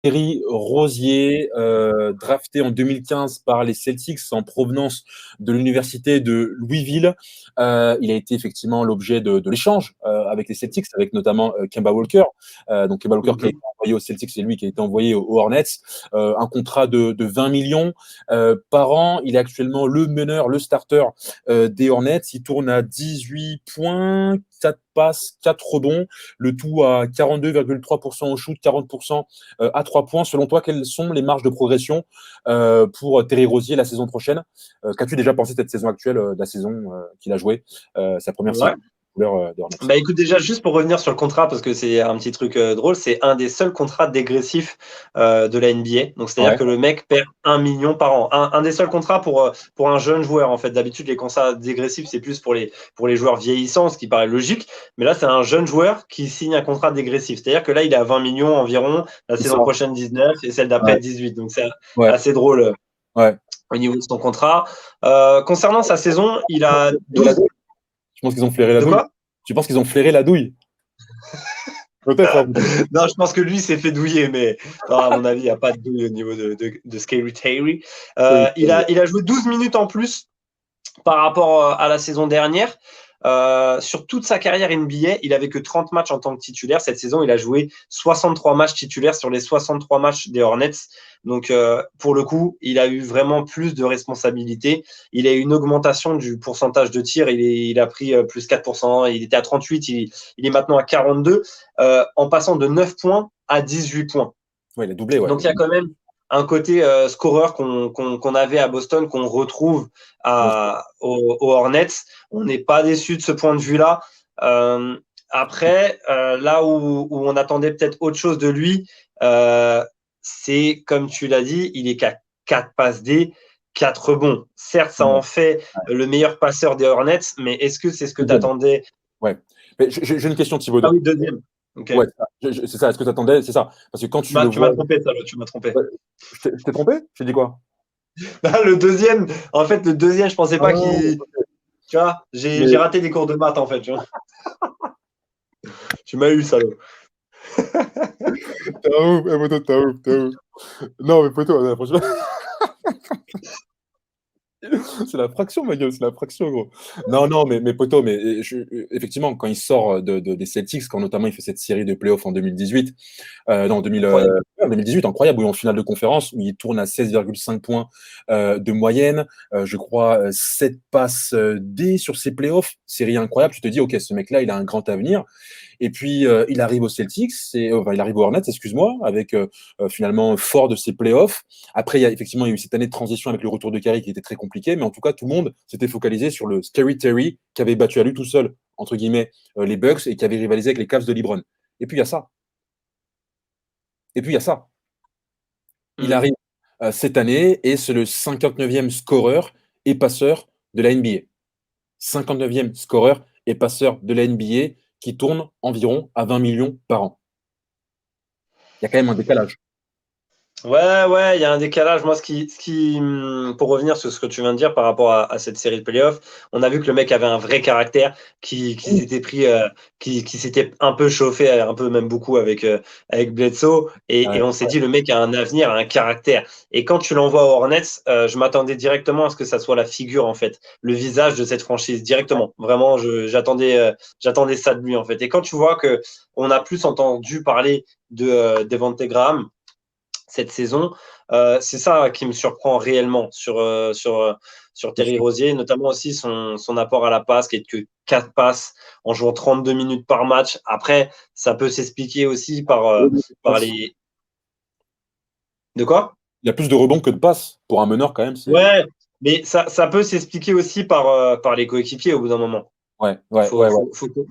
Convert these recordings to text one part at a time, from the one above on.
Terry Rozier, drafté en 2015 par les Celtics en provenance de l'université de Louisville. Il a été effectivement l'objet de l'échange avec les Celtics, avec notamment Kemba Walker. Donc Kemba Walker qui a été envoyé aux Celtics, c'est lui qui a été envoyé aux Hornets. Un contrat de 20 millions par an. Il est actuellement le meneur, le starter des Hornets. Il tourne à 18 points, 4 passes, 4 rebonds, le tout à 42,3% au shoot, 40% à 3 points. Selon toi, quelles sont les marges de progression pour Terry Rozier la saison prochaine? Qu'as-tu déjà pensé de cette saison actuelle, de la saison qu'il a jouée, sa première saison Ouais. des Hornets? Bah écoute, déjà, juste pour revenir sur le contrat, parce que c'est un petit truc drôle, c'est un des seuls contrats dégressifs de la NBA. Donc, c'est-à-dire Ouais, que le mec perd 1 million par an. Un des seuls contrats pour un jeune joueur, en fait. D'habitude, les contrats dégressifs, c'est plus pour les joueurs vieillissants, ce qui paraît logique. Mais là, c'est un jeune joueur qui signe un contrat dégressif. C'est-à-dire que là, il est à 20 millions environ, la c'est saison ça. prochaine 19 et celle d'après Ouais, 18. Donc, c'est ouais, assez drôle ouais. au niveau de son contrat. Concernant sa saison, il a Et la 12. douille. Je pense qu'ils ont flairé la De douille. quoi? Tu penses qu'ils ont flairé la douille? Peut-être, hein. Non, je pense que lui s'est fait douiller, mais non, à mon avis, il n'y a pas de douille au niveau de Scary Terry. Il a joué 12 minutes en plus par rapport à la saison dernière. Sur toute sa carrière NBA, il avait que 30 matchs en tant que titulaire. Cette saison, il a joué 63 matchs titulaires sur les 63 matchs des Hornets. Donc, pour le coup, il a eu vraiment plus de responsabilités. Il a eu une augmentation du pourcentage de tir. Il a pris plus 4%. Il était à 38. Il est maintenant à 42, en passant de 9 points à 18 points. Ouais, il a doublé, ouais. Donc, il y a quand même un côté scoreur qu'on avait à Boston, qu'on retrouve Bien sûr. aux Hornets. On n'est pas déçu de ce point de vue-là. Après, là où on attendait peut-être autre chose de lui, c'est, comme tu l'as dit, il est qu'à 4 passes D, 4 rebonds. Certes, ça Ouais. en fait le meilleur passeur des Hornets, mais est-ce que c'est ce que tu Deuxième. attendais? Ouais. Mais j'ai une question, Thibaut. Ah oui, deuxième. Ok. Ouais, c'est ça. Est-ce que tu attendais? C'est ça. Parce que quand tu le Tu m'as vois. trompé, ça, tu m'as trompé. Ouais, je t'ai trompé? J'ai dit quoi? Le deuxième, en fait, le deuxième, je pensais pas Ah, qu'il. Tu vois, j'ai mais raté des cours de maths, en fait. Tu vois. Tu m'as eu, salaud. t'es un ouf, poteau, t'es un ouf, t'es un ouf. Non, mais poteau, franchement, c'est la fraction, ma gueule, c'est la fraction, gros. Non, non, mais poteau, mais effectivement, quand il sort des Celtics, quand notamment il fait cette série de playoffs en 2018, non, 2000, Incroyable. ouais, 2018, incroyable, où en finale de conférence, où il tourne à 16,5 points de moyenne, je crois 7 passes D sur ses playoffs, série incroyable, tu te dis, ok, ce mec-là, il a un grand avenir. Et puis, il arrive aux Celtics, enfin, il arrive aux Hornets, excuse-moi, avec finalement fort de ses playoffs. Après, effectivement, il y a eu cette année de transition avec le retour de Curry qui était très compliqué, mais en tout cas, tout le monde s'était focalisé sur le Scary Terry qui avait battu à lui tout seul, entre guillemets, les Bucks et qui avait rivalisé avec les Cavs de LeBron. Et puis, il y a ça. Et puis, il y a ça. Il Mm. arrive cette année et c'est le 59e scoreur et passeur de la NBA. 59e scoreur et passeur de la NBA qui tourne environ à 20 millions par an. Il y a quand même un décalage. Ouais, il y a un décalage. Moi, pour revenir sur ce que tu viens de dire par rapport à cette série de playoffs, on a vu que le mec avait un vrai caractère, qui s'était pris, qui s'était un peu chauffé, un peu même beaucoup avec Bledsoe, et Ouais, on s'est dit le mec a un avenir, a un caractère. Et quand tu l'envoies aux Hornets, je m'attendais directement à ce que ça soit la figure en fait, le visage de cette franchise directement. Vraiment, j'attendais ça de lui en fait. Et quand tu vois que on a plus entendu parler de Devontae Graham cette saison. C'est ça qui me surprend réellement sur bien Terry sûr. Rozier, notamment aussi son apport à la passe, qui est que 4 passes en jouant 32 minutes par match. Après, ça peut s'expliquer aussi par les. De quoi? Il y a plus de rebonds que de passes. Pour un meneur, quand même, c'est. Ouais, mais ça peut s'expliquer aussi par les coéquipiers au bout d'un moment. Ouais, ouais, Faut, ouais, ouais. faut, faut,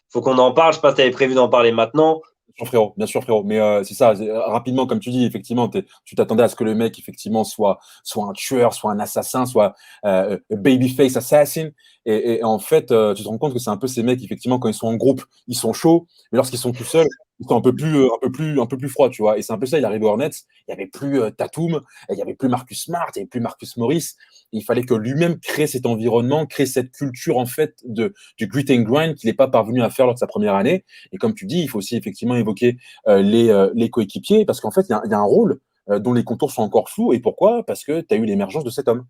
faut qu'on en parle. Je ne sais pas si tu avais prévu d'en parler maintenant. Bien sûr, frérot. Bien sûr, frérot. Mais c'est ça. Rapidement, comme tu dis, effectivement, tu t'attendais à ce que le mec, effectivement, soit un tueur, soit un assassin, soit a babyface assassin. Et en fait, tu te rends compte que c'est un peu ces mecs, effectivement, quand ils sont en groupe, ils sont chauds. Mais lorsqu'ils sont tout seuls, ils sont un peu plus froids, tu vois. Et c'est un peu ça, il arrive aux Hornets, il n'y avait plus Tatum, il n'y avait plus Marcus Smart, il n'y avait plus Marcus Morris. Il fallait que lui-même crée cet environnement, crée cette culture, en fait, du grit and grind qu'il n'est pas parvenu à faire lors de sa première année. Et comme tu dis, il faut aussi effectivement évoquer les coéquipiers, parce qu'en fait, il y a un rôle dont les contours sont encore flous. Et pourquoi? Parce que tu as eu l'émergence de cet homme.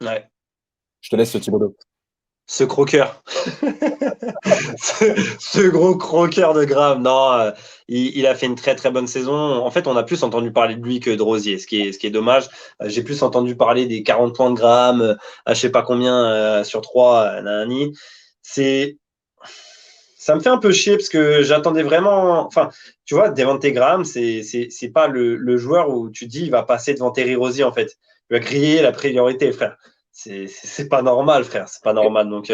Ouais. Je te laisse, Thibaudot. Ce croqueur. ce gros croqueur de Graham. Non, il a fait une très très bonne saison. En fait, on a plus entendu parler de lui que de Rosier, ce qui est dommage. J'ai plus entendu parler des 40 points de Graham, à je sais pas combien sur 3. C'est Ça me fait un peu chier parce que j'attendais vraiment. Enfin, tu vois, Devante Graham, c'est pas le joueur où tu dis il va passer devant Terry Rozier en fait. Il va griller la priorité, frère. C'est pas normal, frère. C'est pas normal. Donc,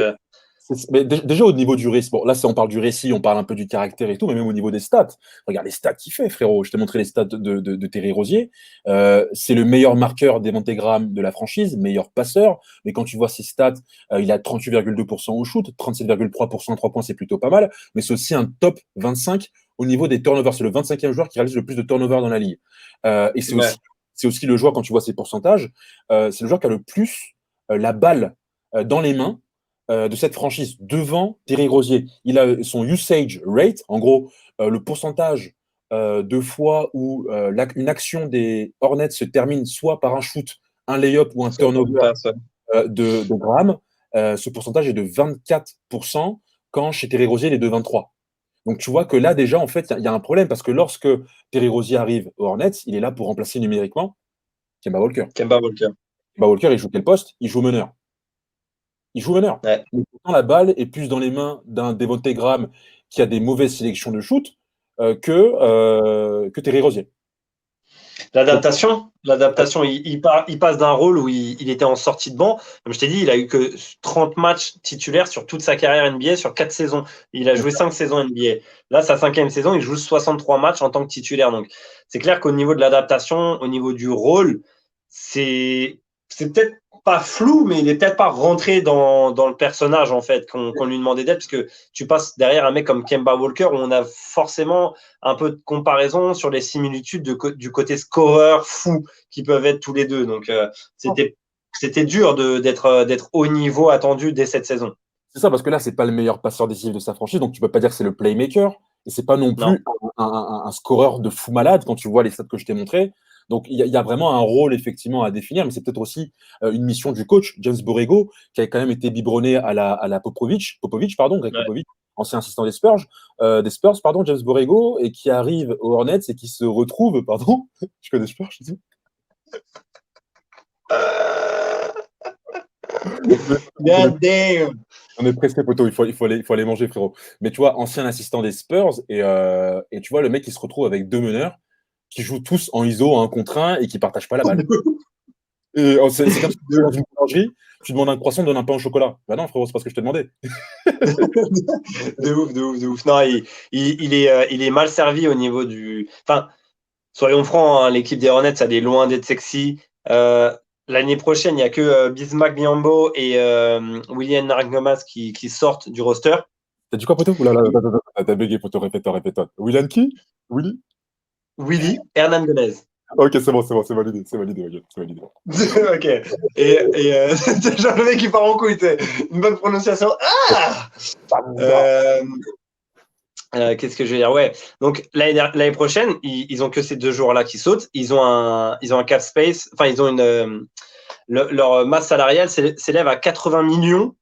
Mais déjà au niveau du récit, bon là on parle du récit, on parle un peu du caractère et tout, mais même au niveau des stats, regarde les stats qu'il fait, frérot. Je t'ai montré les stats de Terry Rozier. C'est le meilleur marqueur des Graham de la franchise, meilleur passeur. Mais quand tu vois ses stats, il a 38,2% au shoot, 37,3% à 3 points, c'est plutôt pas mal. Mais c'est aussi un top 25 au niveau des turnovers. C'est le 25e joueur qui réalise le plus de turnovers dans la ligue. Et ouais. c'est aussi le joueur, quand tu vois ses pourcentages, c'est le joueur qui a le plus la balle dans les mains de cette franchise devant Terry Rozier. Il a son usage rate, en gros, le pourcentage de fois où une action des Hornets se termine soit par un shoot, un layup ou un turnover de Graham. Ce pourcentage est de 24% quand chez Terry Rozier, il est de 23%. Donc tu vois que là, déjà, en fait, il y a un problème parce que lorsque Terry Rozier arrive aux Hornets, il est là pour remplacer numériquement Kemba Walker. Kemba Walker. Kemba Walker, il joue quel poste? Il joue meneur. Il joue meneur. Ouais. Mais pourtant, la balle est plus dans les mains d'un Devonte Graham qui a des mauvaises sélections de shoot que Terry Rozier. L'adaptation, il passe d'un rôle où il était en sortie de banc. Comme je t'ai dit, il a eu que 30 matchs titulaires sur toute sa carrière NBA, sur 4 saisons. Il a joué 5 saisons NBA. Là, sa 5e saison, il joue 63 matchs en tant que titulaire. Donc, c'est clair qu'au niveau de l'adaptation, au niveau du rôle, c'est peut-être pas flou, mais il est peut-être pas rentré dans le personnage, en fait, qu'on lui demandait d'être, parce que tu passes derrière un mec comme Kemba Walker, où on a forcément un peu de comparaison sur les similitudes du côté scoreur fou qui peuvent être tous les deux. Donc, c'était dur d'être au niveau attendu dès cette saison. C'est ça, parce que là, c'est pas le meilleur passeur décisif de sa franchise, donc tu peux pas dire que c'est le playmaker, et c'est pas non Non. plus un scoreur de fou malade quand tu vois les stats que je t'ai montrés. Donc il y a vraiment un rôle effectivement à définir, mais c'est peut-être aussi une mission du coach, James Borrego, qui a quand même été biberonné à la Popovich, pardon, Greg Ouais. Popovich, ancien assistant des Spurs, pardon, James Borrego, et qui arrive aux Hornets et qui se retrouve, pardon, je connais Spurs, je dis. God damn. On est presque poteau, il faut aller manger, frérot. Mais tu vois, ancien assistant des Spurs, et tu vois, le mec, il se retrouve avec deux meneurs qui jouent tous en ISO 1 contre 1 et qui partagent pas la balle. Et c'est comme si tu vas dans une boulangerie, tu demandes un croissant, donne un pain au chocolat. Bah non, frérot, c'est pas ce que je t'ai demandé. De ouf. Non, il est mal servi au niveau du. Enfin, soyons francs, hein, l'équipe des Hornets, elle est loin d'être sexy. L'année prochaine, il n'y a que Bismack Biyombo et William Nurkic qui sortent du roster. T'as dit quoi, poteau? Oula, t'as bugué, poteau, répète-toi. William qui? Willy? Willy Hernangomez. Ok, c'est validé, c'est validé. Ok. Et genre le mec qui part en couille, une bonne prononciation. Ah qu'est-ce que je veux dire? Ouais. Donc l'année prochaine, ils ont que ces 2 jours-là qui sautent. Ils ont un cap space. Enfin, ils ont leur masse salariale s'élève à 80 millions.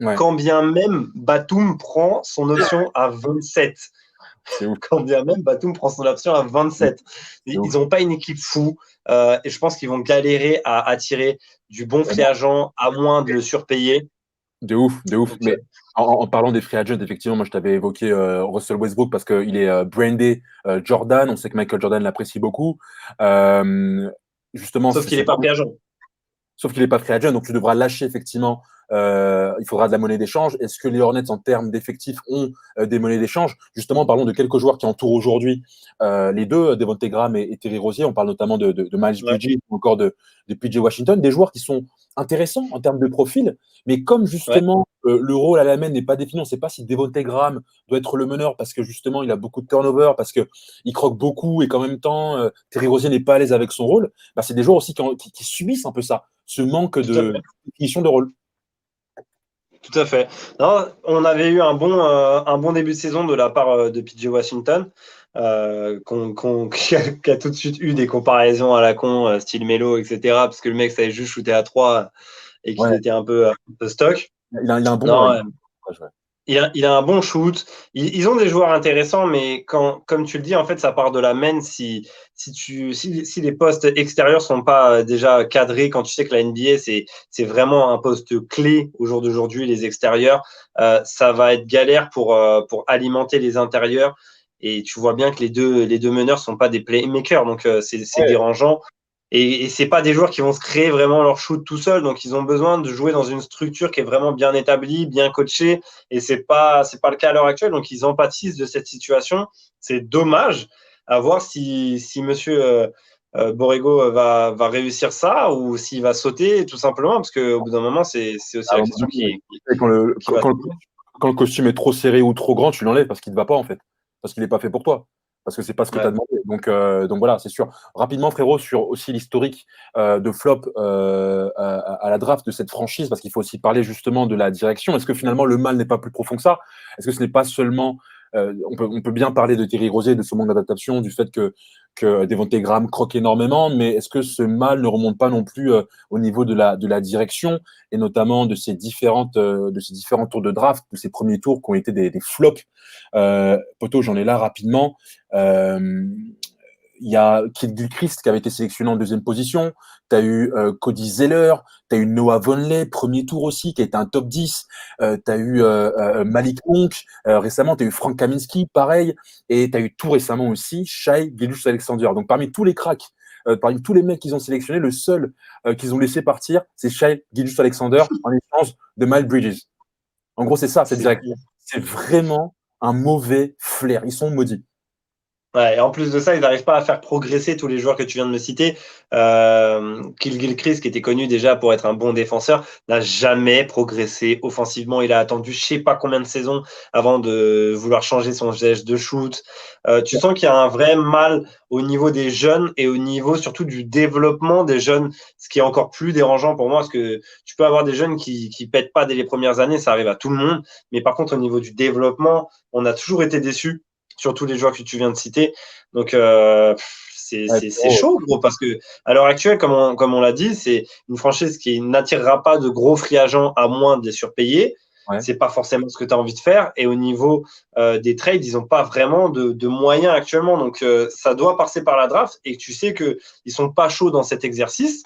Ouais. Quand bien même Batum prend son option à 27. C'est ouf. Quand bien même Batum prend son option à 27. Ils n'ont pas une équipe fou. Et je pense qu'ils vont galérer à attirer du bon free agent à moins de le surpayer. De ouf. Mais en parlant des free agents, effectivement, moi je t'avais évoqué Russell Westbrook parce qu'il est brandé Jordan. On sait que Michael Jordan l'apprécie beaucoup. Justement, Sauf qu'il n'est pas free agent. Sauf qu'il n'est pas free agent, donc tu devras lâcher effectivement. Il faudra de la monnaie d'échange. Est-ce que les Hornets, en termes d'effectifs, ont des monnaies d'échange? Justement, parlons de quelques joueurs qui entourent aujourd'hui les deux, Devonte Graham et Terry Rozier. On parle notamment de Miles Bridges ou encore de PJ Washington, des joueurs qui sont intéressants en termes de profil, mais comme justement le rôle à la main n'est pas défini. On ne sait pas si Devontae Graham doit être le meneur parce que justement, il a beaucoup de turnover, parce qu'il croque beaucoup et qu'en même temps, Terry Rozier n'est pas à l'aise avec son rôle. Bah, c'est des joueurs aussi qui subissent un peu ça, ce manque Tout à de fait. définition de rôle. Tout à fait. Non, on avait eu un bon début de saison de la part de PJ Washington, qui a tout de suite eu des comparaisons à la con, style Melo, etc. Parce que le mec savait juste shooter à 3 et qu'il Ouais, était un peu stock. il a un bon. Non, Ouais, ouais. il a un bon shoot. Ils ont des joueurs intéressants, mais comme tu le dis, en fait, ça part de la main. Si les postes extérieurs sont pas déjà cadrés, quand tu sais que la NBA, c'est vraiment un poste clé au jour d'aujourd'hui, les extérieurs, ça va être galère pour alimenter les intérieurs. Et tu vois bien que les deux meneurs sont pas des playmakers, donc c'est Ouais. dérangeant. Et c'est pas des joueurs qui vont se créer vraiment leur shoot tout seuls, donc ils ont besoin de jouer dans une structure qui est vraiment bien établie, bien coachée, et c'est pas le cas à l'heure actuelle. Donc ils empathisent de cette situation. C'est dommage à voir si Monsieur Borrego va réussir ça ou s'il va sauter tout simplement, parce qu'au bout d'un moment c'est aussi À un la moment question donné, qui quand qui va se poser. quand le costume est trop serré ou trop grand, tu l'enlèves parce qu'il ne te va pas en fait. Parce qu'il n'est pas fait pour toi. Parce que c'est pas ce que tu as Ouais. demandé. Donc voilà, c'est sûr. Rapidement, frérot, sur aussi l'historique de flop à la draft de cette franchise, parce qu'il faut aussi parler justement de la direction. Est-ce que finalement le mal n'est pas plus profond que ça? Est-ce que ce n'est pas seulement. On peut bien parler de Terry Rozier, de ce manque d'adaptation, du fait que Devontae Graham croque énormément, mais est-ce que ce mal ne remonte pas non plus au niveau de la direction et notamment de ces différents tours de draft, de ces premiers tours qui ont été des flops. Poto, j'en ai là rapidement. Euh, Il y a Kid Gilchrist qui avait été sélectionné en deuxième position. Tu as eu Cody Zeller. Tu as eu Noah Vonleh, premier tour aussi, qui a été un top 10. Tu as eu Malik Monk. Récemment, tu as eu Frank Kaminsky, pareil. Et tu as eu tout récemment aussi Shai Gilgeous-Alexander. Donc parmi tous les cracks, parmi tous les mecs qu'ils ont sélectionnés, le seul qu'ils ont laissé partir, c'est Shai Gilgeous-Alexander en échange de Miles Bridges. En gros, c'est ça, cette C'est direction. C'est vraiment un mauvais flair. Ils sont maudits. Ouais, et en plus de ça, ils n'arrivent pas à faire progresser tous les joueurs que tu viens de me citer. Gilchrist, qui était connu déjà pour être un bon défenseur, n'a jamais progressé offensivement. Il a attendu je sais pas combien de saisons avant de vouloir changer son geste de shoot. Tu sens qu'il y a un vrai mal au niveau des jeunes et au niveau surtout du développement des jeunes, ce qui est encore plus dérangeant pour moi, parce que tu peux avoir des jeunes qui pètent pas dès les premières années, ça arrive à tout le monde. Mais par contre, au niveau du développement, on a toujours été déçus sur tous les joueurs que tu viens de citer. Donc, Ouais, c'est chaud, gros, parce que à l'heure actuelle, comme on l'a dit, c'est une franchise qui n'attirera pas de gros free agents à moins de les surpayer. ouais. C'est pas forcément ce que tu as envie de faire. Et au niveau des trades, ils n'ont pas vraiment de moyens actuellement. Donc, ça doit passer par la draft. Et tu sais qu'ils ne sont pas chauds dans cet exercice.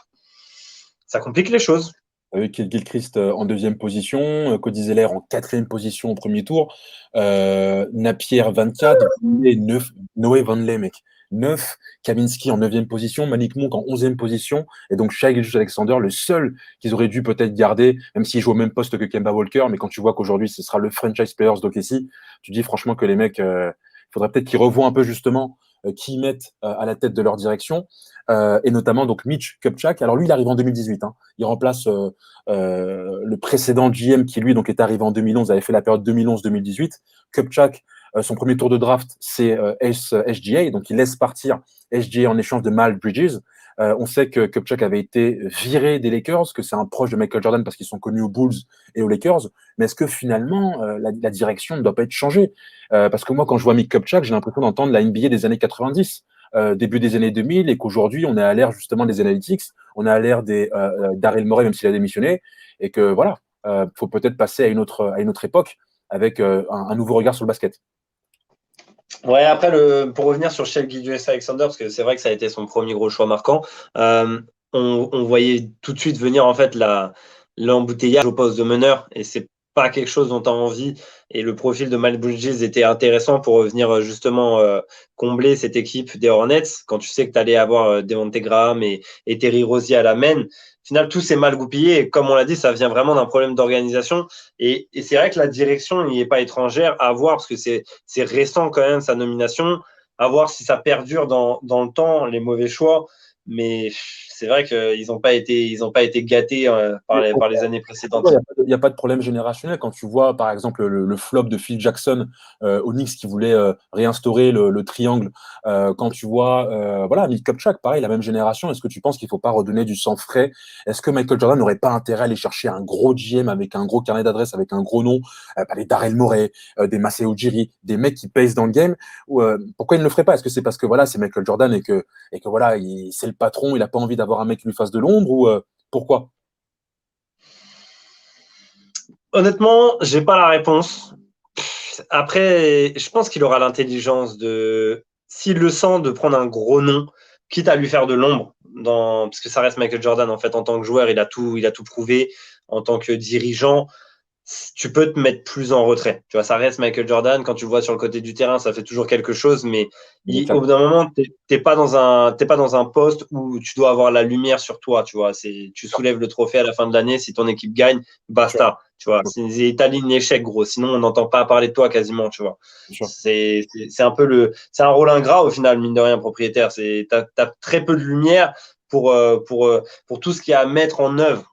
Ça complique les choses. Avec Gilchrist en deuxième position, Cody Zeller en quatrième position au premier tour, Napier 24, Vonleh 9, Noé Vonleh, mec, 9, Kaminski en neuvième position, Malik Monk en onzième position, et donc Shai Gilgeous-Alexander, le seul qu'ils auraient dû peut-être garder, même s'il joue au même poste que Kemba Walker, mais quand tu vois qu'aujourd'hui ce sera le franchise players d'OKC, tu dis franchement que les mecs, il faudrait peut-être qu'ils revoient un peu justement qui ils mettent à la tête de leur direction, et notamment donc Mitch Kupchak. Alors lui, il arrive en 2018, hein. Il remplace le précédent GM qui lui donc est arrivé en 2011, avait fait la période 2011-2018. Kupchak, son premier tour de draft, c'est SGA, donc il laisse partir SGA en échange de Miles Bridges. On sait que Kupchak avait été viré des Lakers, que c'est un proche de Michael Jordan parce qu'ils sont connus aux Bulls et aux Lakers. Mais est-ce que finalement la direction ne doit pas être changée? Parce que moi, quand je vois Mick Kupchak, j'ai l'impression d'entendre la NBA des années 90. Début des années 2000 et qu'aujourd'hui on est à l'ère justement des analytics, on est à l'ère des Daryl Morey même s'il a démissionné et que voilà, faut peut-être passer à une autre époque avec un nouveau regard sur le basket. Ouais, après, pour revenir sur Shai Gilgeous-Alexander, parce que c'est vrai que ça a été son premier gros choix marquant, on voyait tout de suite venir en fait l'embouteillage au poste de meneur, et c'est pas quelque chose dont tu as envie. Et le profil de Miles Bridges était intéressant pour venir justement combler cette équipe des Hornets, quand tu sais que tu allais avoir Devontae Graham et Terry Rozier à la main. Au final, tout s'est mal goupillé, et comme on l'a dit, ça vient vraiment d'un problème d'organisation. Et c'est vrai que la direction n'y est pas étrangère à voir, parce que c'est récent quand même sa nomination, à voir si ça perdure dans le temps, les mauvais choix. Mais c'est vrai qu'ils n'ont pas été gâtés par les années précédentes. Il n'y a pas de problème générationnel. Quand tu vois, par exemple, le flop de Phil Jackson aux Knicks qui voulait réinstaurer le triangle, quand tu vois, voilà, Mitch Kupchak, pareil, la même génération, est-ce que tu penses qu'il ne faut pas redonner du sang frais? Est-ce que Michael Jordan n'aurait pas intérêt à aller chercher un gros GM avec un gros carnet d'adresses, avec un gros nom, des Daryl Morey, des Masai Ujiri, des mecs qui pèsent dans le game? Ou, pourquoi il ne le ferait pas? Est-ce que c'est parce que voilà, c'est Michael Jordan et que voilà, c'est le patron, il n'a pas envie d'avoir un mec qui lui fasse de l'ombre ou pourquoi? Honnêtement, j'ai pas la réponse. Après, je pense qu'il aura l'intelligence de, s'il le sent, de prendre un gros nom, quitte à lui faire de l'ombre, parce que ça reste Michael Jordan en fait en tant que joueur, il a tout prouvé. En tant que dirigeant, tu peux te mettre plus en retrait. Tu vois, ça reste Michael Jordan. Quand tu le vois sur le côté du terrain, ça fait toujours quelque chose, mais au bout d'un moment, t'es pas dans un poste où tu dois avoir la lumière sur toi. Tu vois, tu soulèves le trophée à la fin de l'année. Si ton équipe gagne, basta. Tu vois, t'as ligne l'échec, gros. Sinon, on n'entend pas parler de toi quasiment. Tu vois, c'est un rôle ingrat au final, mine de rien, propriétaire. T'as très peu de lumière pour tout ce qu'il y a à mettre en œuvre.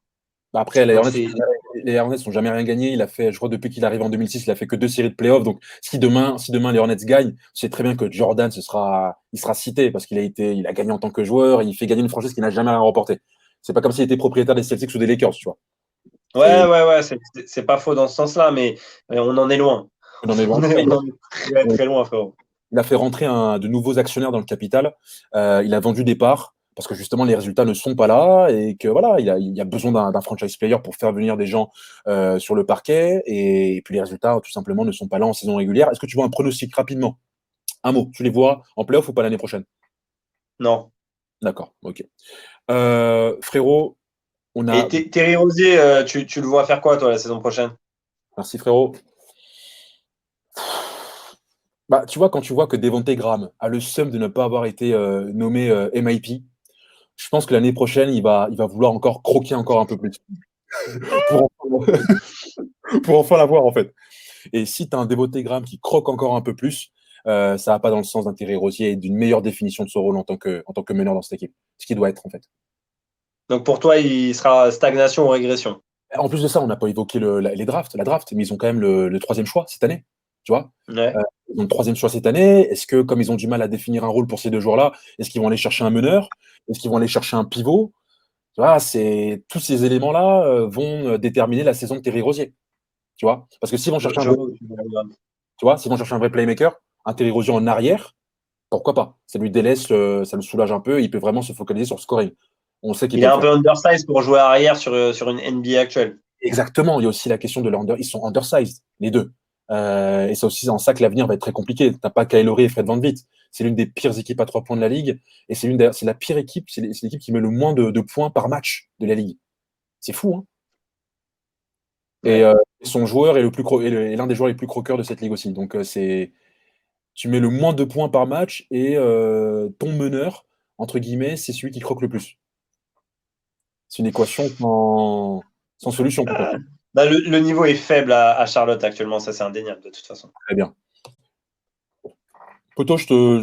Après, les Hornets n'ont jamais rien gagné. Il a fait, je crois, depuis qu'il arrive en 2006, il a fait que 2 séries de playoffs. Donc, si demain les Hornets gagnent, c'est très bien que Jordan, il sera cité parce il a gagné en tant que joueur. Il fait gagner une franchise qui n'a jamais rien remporté. C'est pas comme s'il était propriétaire des Celtics ou des Lakers, tu vois. Ouais, c'est pas faux dans ce sens-là, mais on en est loin. On en est loin. On en est très, très loin, frérot. Il a fait rentrer de nouveaux actionnaires dans le capital. Il a vendu des parts parce que justement les résultats ne sont pas là et que voilà, il y a besoin d'un franchise player pour faire venir des gens sur le parquet et puis les résultats tout simplement ne sont pas là en saison régulière. Est-ce que tu vois un pronostic rapidement? Un mot, tu les vois en playoff ou pas l'année prochaine? Non. D'accord, ok. Frérot, on a. Et Terry Rozier, tu le vois faire quoi, toi, la saison prochaine? Merci frérot. Bah, tu vois, quand tu vois que Devonte Graham a le seum de ne pas avoir été nommé MIP, je pense que l'année prochaine, il va vouloir encore croquer encore un peu plus pour enfin, pour enfin l'avoir, en fait. Et si tu as un Devonte Graham qui croque encore un peu plus, ça va pas dans le sens d'un Terry Rozier et d'une meilleure définition de son rôle en tant que meneur dans cette équipe. Ce qui doit être, en fait. Donc pour toi, il sera stagnation ou régression? En plus de ça, on n'a pas évoqué les drafts, la draft, mais ils ont quand même le troisième choix cette année. Tu vois? Ouais. Ils ont le troisième choix cette année. Est-ce que, comme ils ont du mal à définir un rôle pour ces deux joueurs-là, est-ce qu'ils vont aller chercher un meneur? Est-ce qu'ils vont aller chercher un pivot? Tu vois, tous ces éléments-là vont déterminer la saison de Terry Rozier. Tu vois? Parce que s'ils vont chercher s'ils vont chercher un vrai playmaker, un Terry Rozier en arrière, pourquoi pas? Ça lui délaisse, ça le soulage un peu, et il peut vraiment se focaliser sur le scoring. On sait qu'il Il peut est le un faire. peu undersized pour jouer arrière sur une NBA actuelle. Exactement. Il y a aussi la question de ils sont undersized, les deux. Et c'est aussi en ça que l'avenir va être très compliqué. T'as pas Kyle Lowry et Fred VanVleet. C'est l'une des pires équipes à 3 points de la ligue. Et c'est la pire équipe. C'est l'équipe qui met le moins de points par match de la ligue. C'est fou, hein? Et Ouais. son joueur est l'un des joueurs les plus croqueurs de cette ligue aussi. Donc tu mets le moins de points par match et ton meneur, entre guillemets, c'est celui qui croque le plus. C'est une équation sans solution complète. Bah, le niveau est faible à Charlotte actuellement, ça c'est indéniable de toute façon. Très bien. Poto, je te